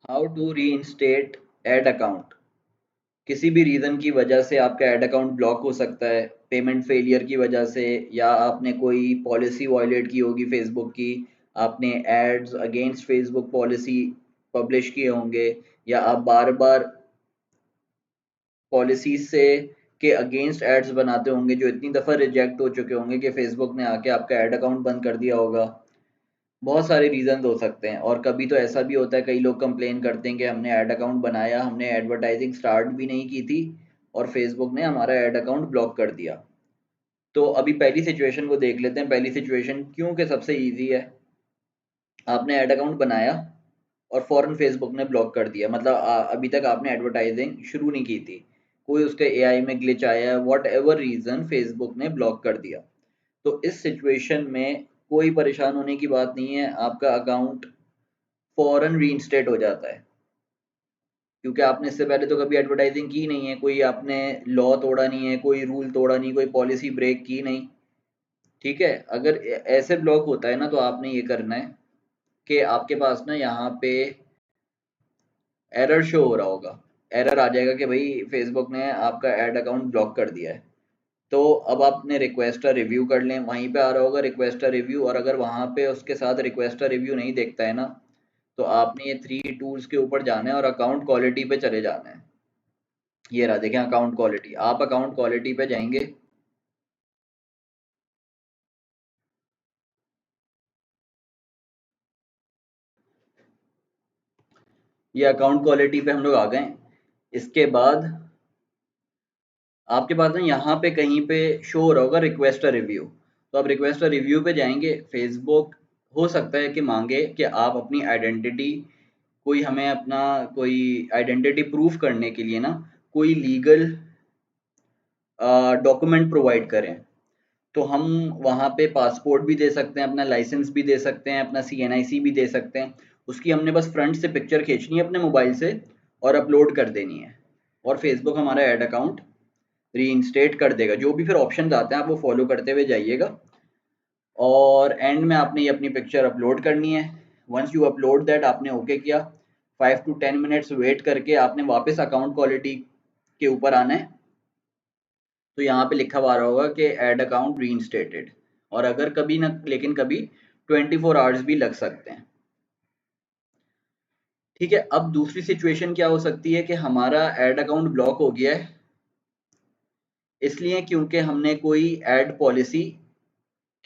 How to reinstate ad account. किसी भी reason की वजह से आपका ऐड अकाउंट ब्लॉक हो सकता है, पेमेंट फेलियर की वजह से, या आपने कोई पॉलिसी वायलेट की होगी फेसबुक की, आपने ads against Facebook policy publish किए होंगे, या आप बार बार पॉलिसीज से के अगेंस्ट एड्स बनाते होंगे जो इतनी दफ़ा रिजेक्ट हो चुके होंगे कि फेसबुक ने आके आपका ऐड अकाउंट बंद कर दिया होगा। बहुत सारे रीज़न हो सकते हैं, और कभी तो ऐसा भी होता है, कई लोग कंप्लेन करते हैं कि हमने ऐड अकाउंट बनाया, हमने एडवर्टाइजिंग स्टार्ट भी नहीं की थी और फेसबुक ने हमारा ऐड अकाउंट ब्लॉक कर दिया। तो अभी पहली सिचुएशन को देख लेते हैं। पहली सिचुएशन क्योंकि सबसे ईजी है। आपने ऐड अकाउंट बनाया और फ़ौरन फेसबुक ने ब्लॉक कर दिया, मतलब अभी तक आपने एडवर्टाइजिंग शुरू नहीं की थी, कोई उसके एआई में ग्लिच आया है, वॉट एवर रीज़न फेसबुक ने ब्लॉक कर दिया। तो इस सिचुएशन में कोई परेशान होने की बात नहीं है, आपका अकाउंट फ़ौरन रीइंस्टेट हो जाता है, क्योंकि आपने इससे पहले तो कभी एडवर्टाइजिंग की नहीं है, कोई आपने लॉ तोड़ा नहीं है, कोई रूल तोड़ा नहीं, कोई पॉलिसी ब्रेक की नहीं। ठीक है, अगर ऐसे ब्लॉक होता है ना, तो आपने ये करना है कि आपके पास ना यहाँ पे एरर शो हो रहा होगा, एरर आ जाएगा कि भाई फेसबुक ने आपका ऐड अकाउंट ब्लॉक कर दिया है। तो अब आपने रिक्वेस्ट रिव्यू कर लें, वहीं पे आ रहा होगा रिक्वेस्ट रिव्यू, और अगर वहाँ पे उसके साथ रिक्वेस्ट रिव्यू नहीं देखता है ना, तो आपने ये 3 टूल्स के ऊपर जाना है और अकाउंट क्वालिटी पे चले जाना है। ये रहा, देखें अकाउंट क्वालिटी, आप अकाउंट क्वालिटी पे जाएंगे। ये अकाउंट क्वालिटी पे हम लोग आ गए। इसके बाद आपके पास ना यहाँ पे कहीं पे शो हो रहा होगा रिक्वेस्ट रिव्यू, तो आप रिक्वेस्ट रिव्यू पे जाएंगे। फेसबुक हो सकता है कि मांगे कि आप अपनी आइडेंटिटी, कोई हमें अपना कोई आइडेंटिटी प्रूफ करने के लिए ना कोई लीगल डॉक्यूमेंट प्रोवाइड करें। तो हम वहाँ पे पासपोर्ट भी दे सकते हैं, अपना लाइसेंस भी दे सकते हैं, अपना सीएनआईसी भी दे सकते हैं। उसकी हमने बस फ्रंट से पिक्चर खींचनी है अपने मोबाइल से और अपलोड कर देनी है, और फेसबुक हमारा ऐड अकाउंट रीइंस्टेट कर देगा। जो भी फिर ऑप्शंस आते हैं आप वो फॉलो करते हुए जाइएगा, और एंड में आपने ये अपनी पिक्चर अपलोड करनी है। वंस यू अपलोड दैट, आपने ओके किया, 5 to 10 मिनट्स वेट करके आपने वापस अकाउंट क्वालिटी के ऊपर आना है। तो यहाँ पे लिखा हुआ आ रहा होगा कि ऐड अकाउंट रीइंस्टेटेड, और अगर कभी ना, लेकिन कभी 24 आवर्स भी लग सकते हैं। ठीक है, अब दूसरी सिचुएशन क्या हो सकती है कि हमारा ऐड अकाउंट ब्लॉक हो गया है, इसलिए क्योंकि हमने कोई एड पॉलिसी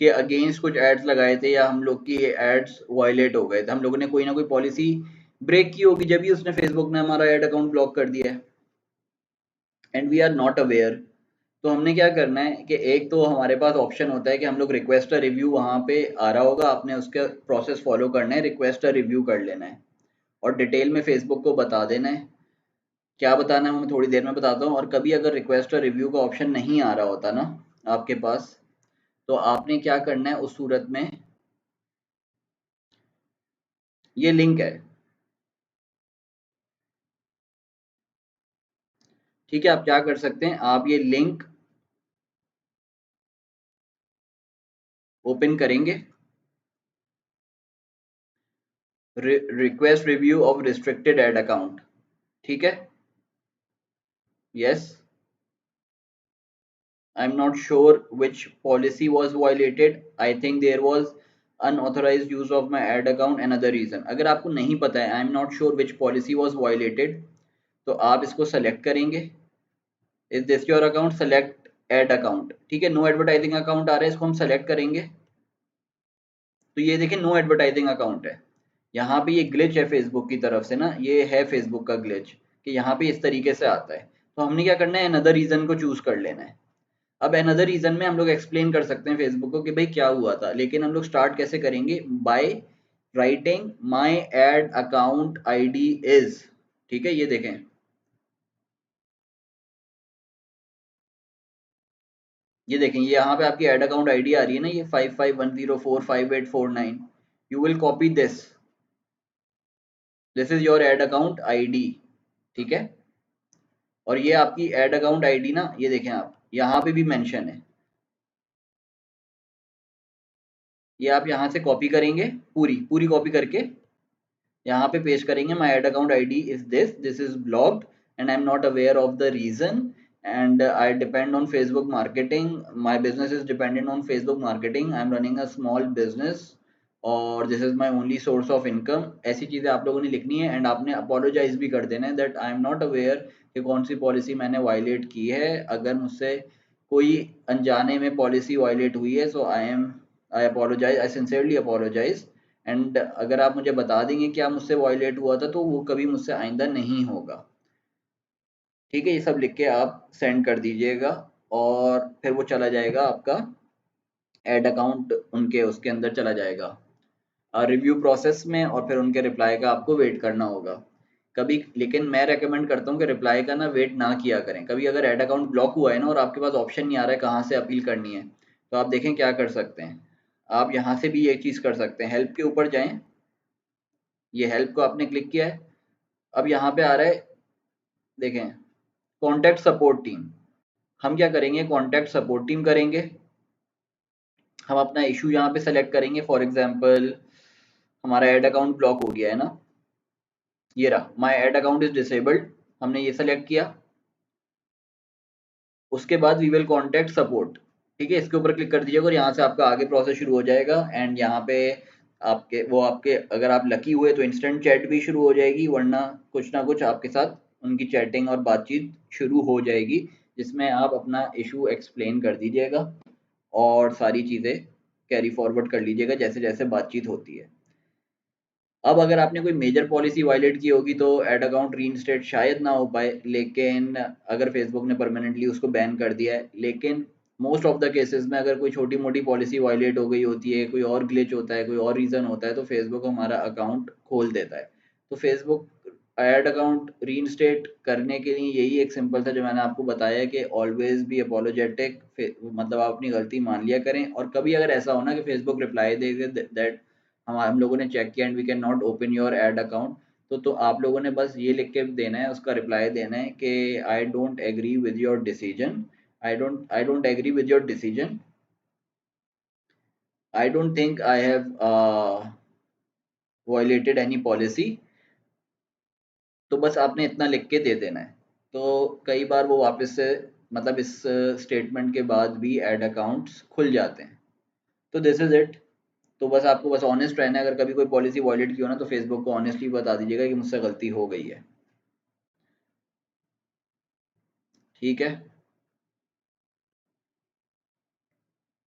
के अगेंस्ट कुछ एड्स लगाए थे, या हम लोग की एड्स वायलेट हो गए थे, हम लोगों ने कोई ना कोई पॉलिसी ब्रेक की होगी, जब भी उसने फेसबुक ने हमारा ऐड अकाउंट ब्लॉक कर दिया है, and we are not aware. तो हमने क्या करना है कि एक तो हमारे पास ऑप्शन होता है कि हम लोग रिक्वेस्ट रिव्यू, वहाँ पे आ रहा होगा, आपने उसका प्रोसेस फॉलो करना है, रिक्वेस्ट रिव्यू कर लेना है और डिटेल में फेसबुक को बता देना है। क्या बताना है वो मैं थोड़ी देर में बताता हूँ। और कभी अगर रिक्वेस्ट रिव्यू का ऑप्शन नहीं आ रहा होता ना आपके पास, तो आपने क्या करना है उस सूरत में, ये लिंक है, ठीक है, आप क्या कर सकते हैं, आप ये लिंक ओपन करेंगे, request review of restricted ad account, ठीक है, yes. I'm not sure which policy was violated. I think there was unauthorized use of my ad account, another reason. अगर आपको नहीं पता है I'm not sure which policy was violated, तो आप इसको सेलेक्ट करेंगे। Is this your account? Select ad account, ठीक है, नो एडवर्टाइजिंग अकाउंट आ रहा है, इसको हम सेलेक्ट करेंगे। तो ये देखिए नो एडवर्टाइजिंग अकाउंट है। यहाँ पे ये ग्लिच है फेसबुक की तरफ से ना, ये है फेसबुक का ग्लिच कि यहाँ पे इस तरीके से आता है। तो हमने क्या करना है, अनदर रीजन को चूज कर लेना है। अब अनदर रीजन में हम लोग एक्सप्लेन कर सकते हैं फेसबुक को कि भाई क्या हुआ था, लेकिन हम लोग स्टार्ट कैसे करेंगे, by writing my ad account ID is, ठीक है, ये देखें, ये देखें, ये यहाँ पे आपकी एड अकाउंट आईडी आ रही है ना, ये 5510458849। You will copy this, this is your ad account ID, ठीक है। और ये आपकी एड अकाउंट आईडी ना, ये देखें आप, यहाँ पे भी मेंशन है, ये आप यहाँ से कॉपी करेंगे, पूरी पूरी कॉपी करके यहाँ पे पेश करेंगे my ad account I D is this is blocked and I am not aware of the reason and I depend on Facebook marketing. My business is dependent on Facebook marketing. I'm running a small business और this is my only source of income. ऐसी चीज़ें आप लोगों ने लिखनी है and आपने apologise भी कर देना है that I am not aware कि कौन सी पॉलिसी मैंने वायलेट की है। अगर मुझसे कोई अनजाने में पॉलिसी वायलेट हुई है so I apologize, I sincerely apologize. And अगर आप मुझे बता देंगे क्या मुझसे वायलेट हुआ था तो वो कभी मुझसे आइंदा नहीं होगा। ठीक है, ये सब लिख के आप सेंड कर दीजिएगा और फिर वो चला जाएगा आपका एड अकाउंट उनके उसके अंदर चला जाएगा रिव्यू प्रोसेस में और फिर उनके रिप्लाई का आपको वेट करना होगा कभी। लेकिन मैं रेकमेंड करता हूँ कि रिप्लाई का ना वेट ना किया करें। कभी अगर एड अकाउंट ब्लॉक हुआ है ना और आपके पास ऑप्शन नहीं आ रहा है कहाँ से अपील करनी है, तो आप देखें क्या कर सकते हैं। आप यहाँ से भी एक चीज़ कर सकते हैं, हेल्प के ऊपर जाएं, ये हेल्प को आपने क्लिक किया है। अब यहाँ पे आ रहा है देखें कॉन्टैक्ट सपोर्ट टीम। हम क्या करेंगे, कॉन्टैक्ट सपोर्ट टीम करेंगे। हम अपना इशू यहाँ पे सेलेक्ट करेंगे, फॉर एग्जांपल हमारा ऐड अकाउंट ब्लॉक हो गया है ना, ये रहा my add account is disabled, हमने ये सेलेक्ट किया। उसके बाद वी विल कॉन्टैक्ट सपोर्ट, ठीक है, इसके ऊपर क्लिक कर दीजिएगा और यहाँ से आपका आगे प्रोसेस शुरू हो जाएगा। एंड यहाँ पे आपके अगर आप लकी हुए तो इंस्टेंट चैट भी शुरू हो जाएगी, वरना कुछ ना कुछ आपके साथ उनकी चैटिंग और बातचीत शुरू हो जाएगी जिसमें आप अपना इशू एक्सप्लेन कर दीजिएगा और सारी चीज़ें कैरी फॉरवर्ड कर लीजिएगा जैसे जैसे बातचीत होती है। अब अगर आपने कोई मेजर पॉलिसी वायलेट की होगी तो ऐड अकाउंट रीइंस्टेट शायद ना हो पाए, लेकिन अगर फेसबुक ने परमानेंटली उसको बैन कर दिया है। लेकिन मोस्ट ऑफ द केसेस में अगर कोई छोटी मोटी पॉलिसी वायलेट हो गई होती है, कोई और ग्लिच होता है, कोई और रीज़न होता है, तो फेसबुक हमारा अकाउंट खोल देता है। तो फेसबुक ऐड अकाउंट रीइंस्टेट करने के लिए यही एक सिंपल था जो मैंने आपको बताया कि ऑलवेज बी अपोलोजेटिक, मतलब आप अपनी गलती मान लिया करें। और कभी अगर ऐसा हो ना कि फेसबुक रिप्लाई दे दैट हम लोगों ने चेक किया and we can not open your ad account, तो आप लोगों ने बस ये लिख के देना है, उसका रिप्लाई देना है कि I don't agree with your decision, I don't agree with your decision, I don't think I have violated any policy. तो बस आपने इतना लिख के दे देना है। तो कई बार वो वापस से मतलब इस स्टेटमेंट के बाद भी एड अकाउंट्स खुल जाते हैं। तो दिस इज इट। तो बस आपको बस ऑनेस्ट रहना है, अगर कभी कोई पॉलिसी वॉयलेट की हो ना तो फेसबुक को ऑनेस्टली बता दीजिएगा कि मुझसे गलती हो गई है। ठीक है।